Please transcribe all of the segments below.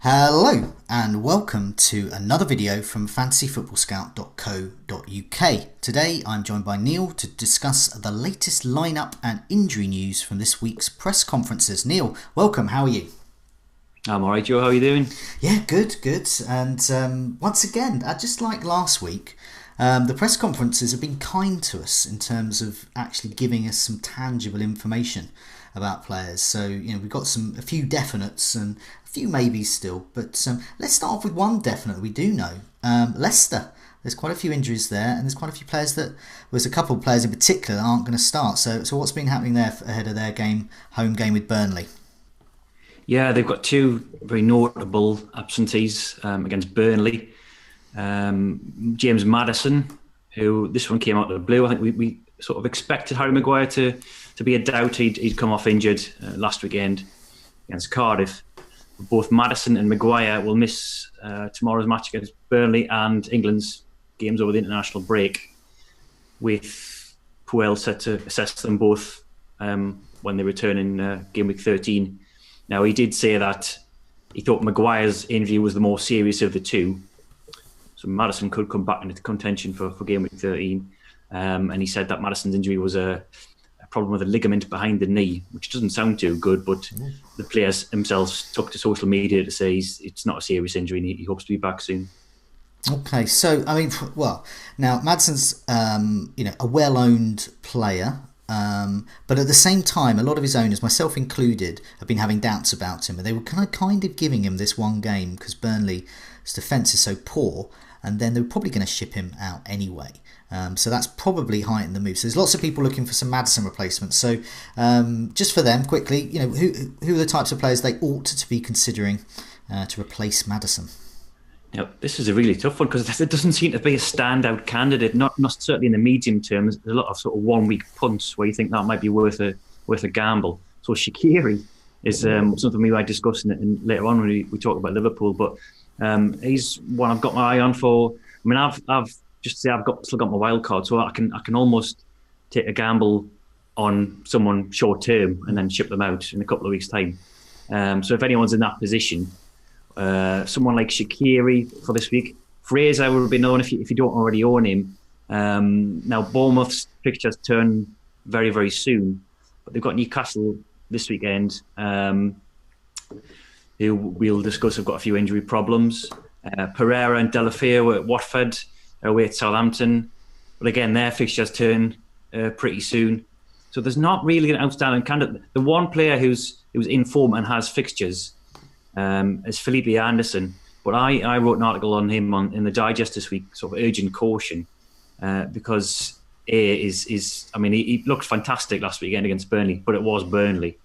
Hello and welcome to another video from fantasyfootballscout.co.uk. Today I'm joined by Neil to discuss the latest lineup and injury news from this week's press conferences. Neil, welcome, how are you? I'm alright, Joe, how are you doing? Yeah, good. And once again, just like last week, the press conferences have been kind to us in terms of actually giving us some tangible information about players. So, we've got a few definites and a few maybes still. But let's start off with one definite we do know. Leicester. There's quite a few injuries there, and there's quite a few players there's a couple of players in particular that aren't going to start. So what's been happening there ahead of their home game with Burnley? Yeah, they've got two very notable absentees against Burnley. James Maddison, who this one came out of the blue. I think we sort of expected Harry Maguire to be a doubt. He'd come off injured last weekend against Cardiff. Both Maddison and Maguire will miss tomorrow's match against Burnley and England's games over the international break, with Puel set to assess them both when they return in Gameweek 13. Now, he did say that he thought Maguire's injury was the more serious of the two. So Maddison could come back into contention for Game Week 13. And he said that Maddison's injury was a problem with a ligament behind the knee, which doesn't sound too good, but the players themselves took to social media to say it's not a serious injury and he hopes to be back soon. Okay, so, now Maddison's, a well-owned player. But at the same time, a lot of his owners, myself included, have been having doubts about him. And they were kind of giving him this one game because Burnley's defence is so poor, and then they were probably going to ship him out anyway. So that's probably heightened the move. So there's lots of people looking for some Maddison replacements. So just for them, quickly, who are the types of players they ought to be considering to replace Maddison? Now, this is a really tough one because there doesn't seem to be a standout candidate, not certainly in the medium term. There's a lot of sort of 1 week punts where you think that might be worth a gamble. So Shaqiri is something we might discuss later on when we talk about Liverpool. But he's one I've got my eye on for. I mean, I've still got my wild card, so I can almost take a gamble on someone short term and then ship them out in a couple of weeks' time. So if anyone's in that position. Someone like Shaqiri for this week. Fraser would be known if you don't already own him. Now, Bournemouth's fixtures turn very, very soon, but they've got Newcastle this weekend, who we'll discuss have got a few injury problems. Pereira and Delafeu at Watford are away at Southampton, but again, their fixtures turn pretty soon. So there's not really an outstanding candidate. The one player who's in form and has fixtures is Felipe Anderson, but I wrote an article on him in the Digest this week, sort of urging caution, because he looked fantastic last weekend against Burnley, but it was Burnley,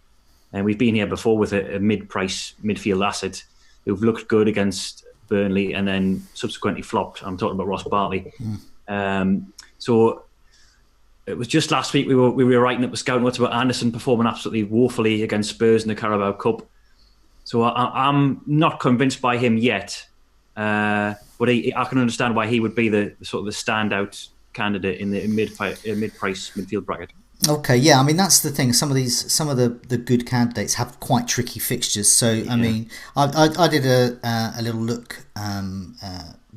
and we've been here before with a mid-price midfield asset who've looked good against Burnley and then subsequently flopped. I'm talking about Ross Barkley. So it was just last week we were writing up the scouting notes about Anderson performing absolutely woefully against Spurs in the Carabao Cup. So I'm not convinced by him yet, but I can understand why he would be the sort of the standout candidate in the mid-price midfield bracket. Okay, yeah, I mean that's the thing. Some of the good candidates have quite tricky fixtures. So yeah. I mean, I did a little look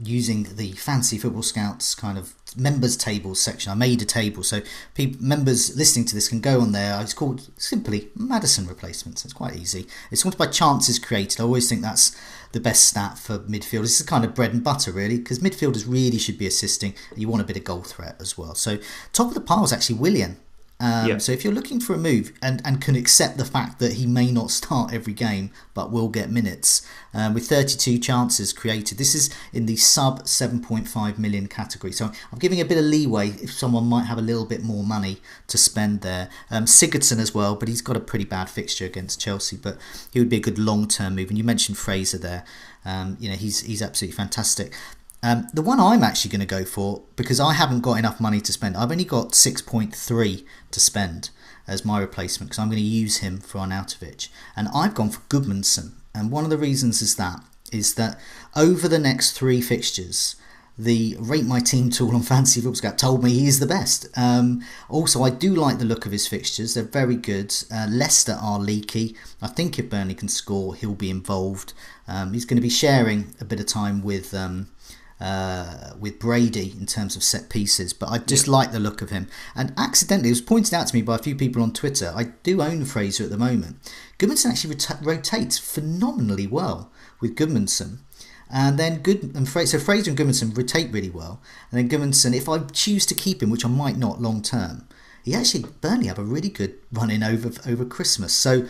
using the Fantasy Football Scouts kind of members tables section. I made a table so members listening to this can go on there. It's called simply Maddison replacements. It's quite easy. It's sorted by chances created. I always think that's the best stat for midfielders. This is kind of bread and butter really, because midfielders really should be assisting. You want a bit of goal threat as well. So top of the pile is actually Willian. So if you're looking for a move and can accept the fact that he may not start every game but will get minutes, with 32 chances created, this is in the sub 7.5 million category. So I'm giving a bit of leeway if someone might have a little bit more money to spend there. Sigurdsson as well, but he's got a pretty bad fixture against Chelsea, but he would be a good long-term move. And you mentioned Fraser there. He's absolutely fantastic. The one I'm actually going to go for, because I haven't got enough money to spend, I've only got 6.3 to spend as my replacement, because I'm going to use him for Arnautovic. And I've gone for Goodmanson. And one of the reasons is that over the next 3 fixtures, the Rate My Team tool on Fantasy Football Scout told me he is the best. Also, I do like the look of his fixtures. They're very good. Leicester are leaky. I think if Burnley can score, he'll be involved. He's going to be sharing a bit of time with Brady in terms of set pieces, but I just like the look of him. And accidentally, it was pointed out to me by a few people on Twitter, I do own Fraser at the moment. Goodmanson actually rotates phenomenally well with Goodmanson. And then Fraser and Goodmanson rotate really well. And then Goodmanson, if I choose to keep him, which I might not long term, Burnley have a really good run in over Christmas. So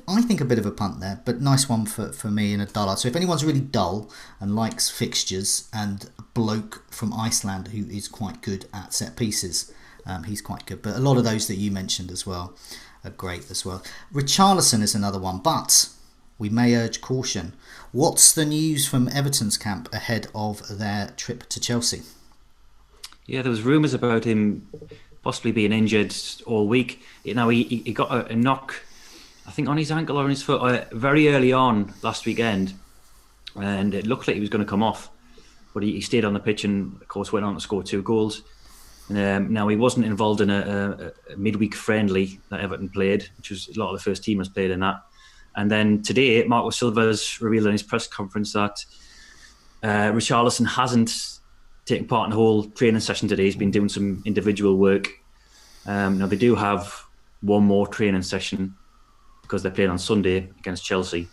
I think a bit of a punt there, but nice one for me in a dullard. So if anyone's really dull and likes fixtures, and a bloke from Iceland who is quite good at set pieces, he's quite good. But a lot of those that you mentioned as well are great as well. Richarlison is another one, but we may urge caution. What's the news from Everton's camp ahead of their trip to Chelsea? Yeah, there was rumours about him possibly being injured all week. He got a knock, I think, on his ankle or on his foot very early on last weekend, and it looked like he was going to come off, but he stayed on the pitch and, of course, went on to score 2 goals. Now, he wasn't involved in a midweek friendly that Everton played, which was a lot of the first teamers played in that. And then today, Marco Silva's revealed in his press conference that Richarlison hasn't taken part in the whole training session today. He's been doing some individual work. Now, they do have one more training session because they're playing on Sunday against Chelsea.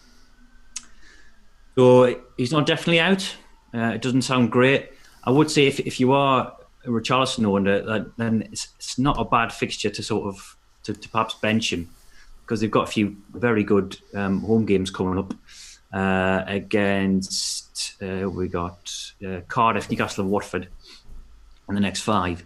So he's not definitely out. It doesn't sound great. I would say if you are a Richarlison owner, then it's not a bad fixture to perhaps bench him, because they've got a few very good home games coming up against Cardiff, Newcastle and Watford in the next 5.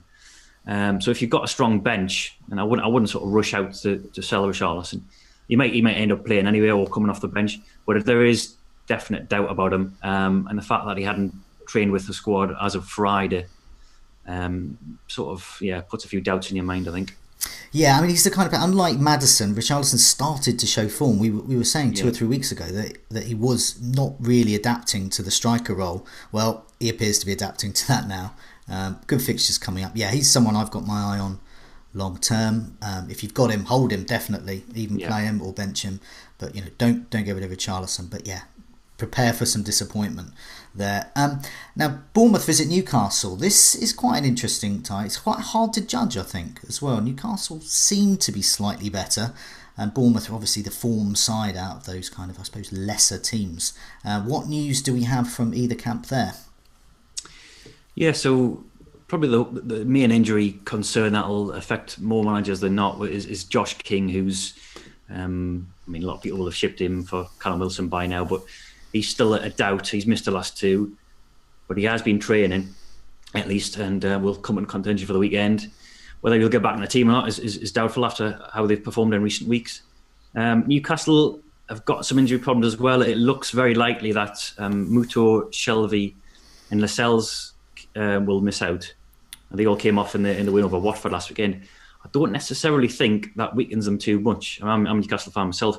So if you've got a strong bench, and I wouldn't sort of rush out to sell Richarlison. He might end up playing anyway or coming off the bench. But if there is definite doubt about him, and the fact that he hadn't trained with the squad as of Friday, puts a few doubts in your mind, I think. Yeah, I mean, he's the kind of, unlike Maddison, Richarlison started to show form. We were saying 2 or 3 weeks ago that he was not really adapting to the striker role. Well, he appears to be adapting to that now. Good fixtures coming up. Yeah, he's someone I've got my eye on long term. If you've got him, hold him, definitely. Even play him or bench him. But, don't get rid of Richarlison. But yeah, prepare for some disappointment there. Now, Bournemouth visit Newcastle. This is quite an interesting tie. It's quite hard to judge, I think, as well. Newcastle seem to be slightly better, and Bournemouth are obviously the form side out of those kind of, I suppose, lesser teams. What news do we have from either camp there? Yeah, so probably the main injury concern that will affect more managers than not is Josh King, who's, a lot of people will have shipped him for Callum Wilson by now, but he's still a doubt. He's missed the last 2, but he has been training at least, and will come in contention for the weekend. Whether he'll get back in the team or not is doubtful after how they've performed in recent weeks. Newcastle have got some injury problems as well. It looks very likely that Muto, Shelvey and Lascelles will miss out. They all came off in the win over Watford last weekend. I don't necessarily think that weakens them too much. I'm a Newcastle fan myself.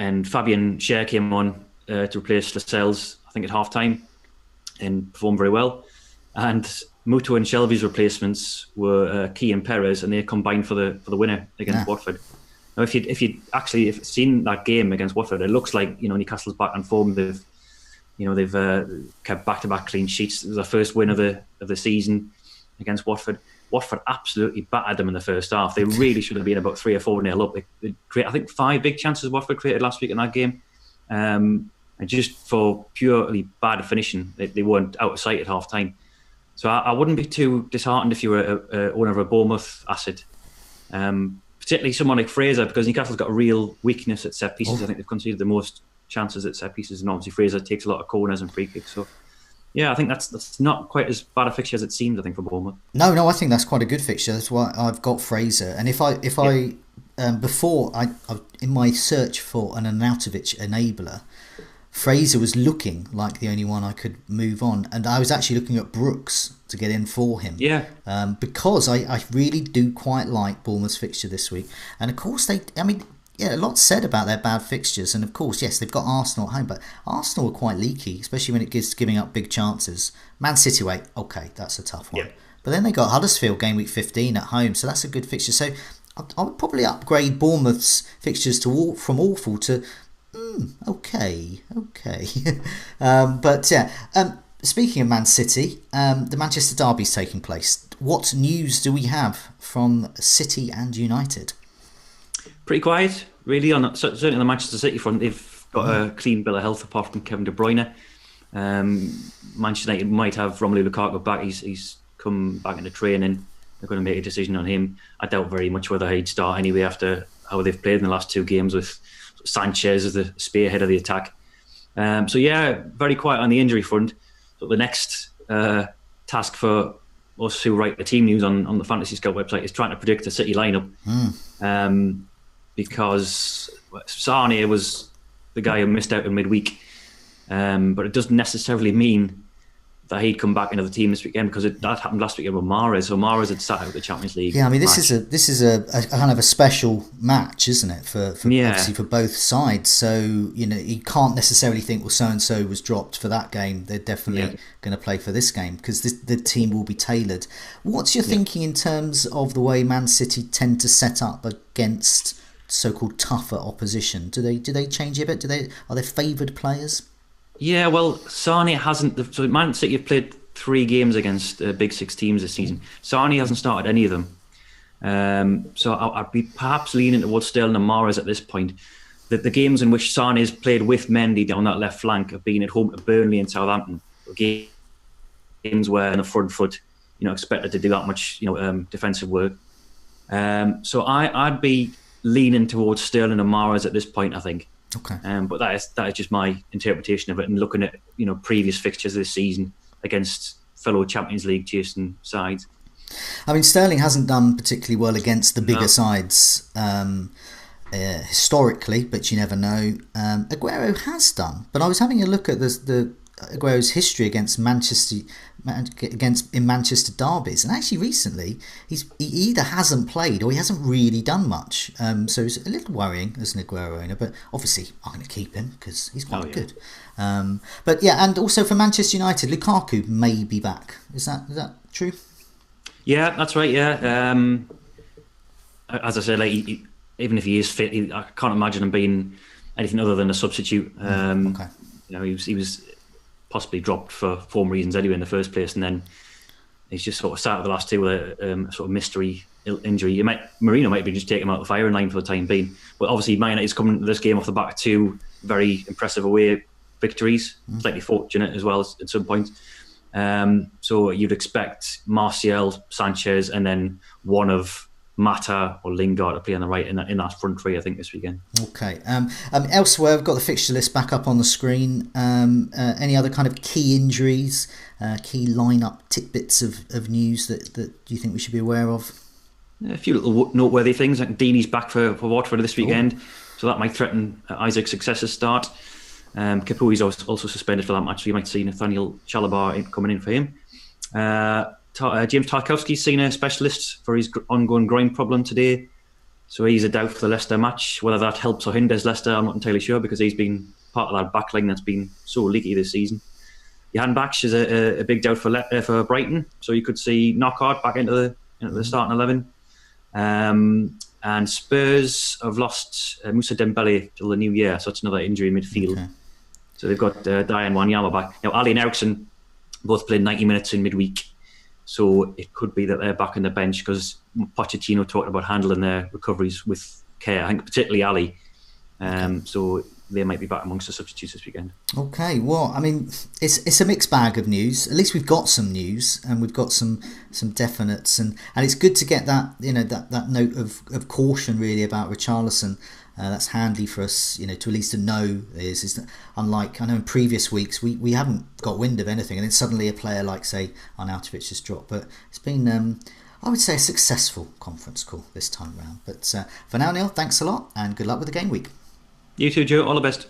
And Fabian Schär came on to replace Lascelles, I think, at half-time, and performed very well. And Muto and Shelvey's replacements were Key and Perez, and they combined for the winner against Watford. Now, if you'd actually seen that game against Watford, it looks like Newcastle's back and form. They've kept back-to-back clean sheets. It was their first win of the season against Watford. Watford absolutely battered them in the first half. They really should have been about 3 or 4-0 up. They I think 5 big chances Watford created last week in that game. And just for purely bad finishing, they weren't out of sight at half time. So I wouldn't be too disheartened if you were a owner of a Bournemouth asset. Particularly someone like Fraser, because Newcastle's got a real weakness at set pieces. I think they've conceded the most chances at set pieces, and obviously Fraser takes a lot of corners and free kicks. So yeah, I think that's not quite as bad a fixture as it seems, I think, for Bournemouth. No, I think that's quite a good fixture. That's why I've got Fraser. And before in my search for an Arnautovic enabler, Fraser was looking like the only one I could move on, and I was actually looking at Brooks to get in for him. Yeah. Because I really do quite like Bournemouth's fixture this week, and of course yeah, a lot said about their bad fixtures, and of course, yes, they've got Arsenal at home, but Arsenal are quite leaky, especially when it gets giving up big chances. Man City away, okay, that's a tough one. Yeah. But then they got Huddersfield game week 15 at home, so that's a good fixture. So I would probably upgrade Bournemouth's fixtures to from awful to okay. But yeah, speaking of Man City, the Manchester derby's taking place. What news do we have from City and United? Pretty quiet, really. Certainly on the Manchester City front, they've got a clean bill of health apart from Kevin De Bruyne. Manchester United might have Romelu Lukaku back. He's come back into training. They're going to make a decision on him. I doubt very much whether he'd start anyway after how they've played in the last 2 games with Sanchez as the spearhead of the attack. So yeah, very quiet on the injury front. So the next task for us who write the team news on the Fantasy Scout website is trying to predict the City lineup. Because Sane was the guy who missed out in midweek, but it doesn't necessarily mean that he'd come back into the team this weekend, because that happened last weekend with Mahrez. So Mahrez had sat out the Champions League. Yeah, I mean, this is a kind of a special match, isn't it, for obviously for both sides. So you can't necessarily think, well, so and so was dropped for that game, they're definitely going to play for this game, because the team will be tailored. What's your thinking in terms of the way Man City tend to set up against so-called tougher opposition? Do they change a bit? Are they favoured players? Yeah, well, Sane hasn't. So Man City have played 3 games against Big Six teams this season. Sane hasn't started any of them. So I'd be perhaps leaning towards Sterling and Mahrez at this point. The games in which Sane has played with Mendy down that left flank have been at home to Burnley and Southampton. Games where in the front foot, expected to do that much, defensive work. So I'd be leaning towards Sterling and Mahrez at this point, I think. Okay. But that is just my interpretation of it, and looking at previous fixtures this season against fellow Champions League chasing sides. I mean, Sterling hasn't done particularly well against the bigger sides historically, but you never know. Aguero has done, but I was having a look at the Aguero's history against Manchester derbies, and actually recently he either hasn't played or he hasn't really done much. So it's a little worrying as an Aguero owner, but obviously I'm going to keep him because he's quite good. But yeah, and also for Manchester United, Lukaku may be back. Is that true? Yeah, that's right. Yeah, as I said, even if he is fit, I can't imagine him being anything other than a substitute. Okay. He was possibly dropped for form reasons anyway in the first place, and then he's just sort of sat out the last 2 with a sort of mystery injury. Mourinho might be just taking him out of the firing line for the time being. But obviously, Man United's coming into this game off the back of 2 very impressive away victories, slightly fortunate as well at some point. So you'd expect Martial, Sanchez, and then one of Mata or Lingard to play on the right in that front 3, I think, this weekend. Okay. Elsewhere, we've got the fixture list back up on the screen. Any other kind of key injuries, key lineup tidbits of news that you think we should be aware of? A few little noteworthy things. Like Deeney's back for Watford this weekend, so that might threaten Isaac's success's start. Capui's also suspended for that match, so you might see Nathaniel Chalobah coming in for him. James Tarkowski's seen a specialist for his ongoing groin problem today, so he's a doubt for the Leicester match. Whether that helps or hinders Leicester, I'm not entirely sure, because he's been part of that backline that's been so leaky this season. Johan Baksh is a big doubt for Brighton, so you could see Knockaert back into the starting 11. And Spurs have lost Moussa Dembele till the new year, so it's another injury in midfield. Okay. So they've got Diane Wanyama back. Now, Ali and Eriksson both played 90 minutes in midweek, so it could be that they're back on the bench, because Pochettino talked about handling their recoveries with care. I think particularly Ali. So they might be back amongst the substitutes this weekend. Okay, well, I mean, it's a mixed bag of news. At least we've got some news, and we've got some definites, and it's good to get that that note of caution really about Richarlison. That's handy for us, to at least to know is that, unlike I know in previous weeks we haven't got wind of anything, and then suddenly a player like say Arnautovic has dropped. But it's been I would say a successful conference call this time round. But for now, Neil, thanks a lot, and good luck with the game week. You too, Joe. All the best.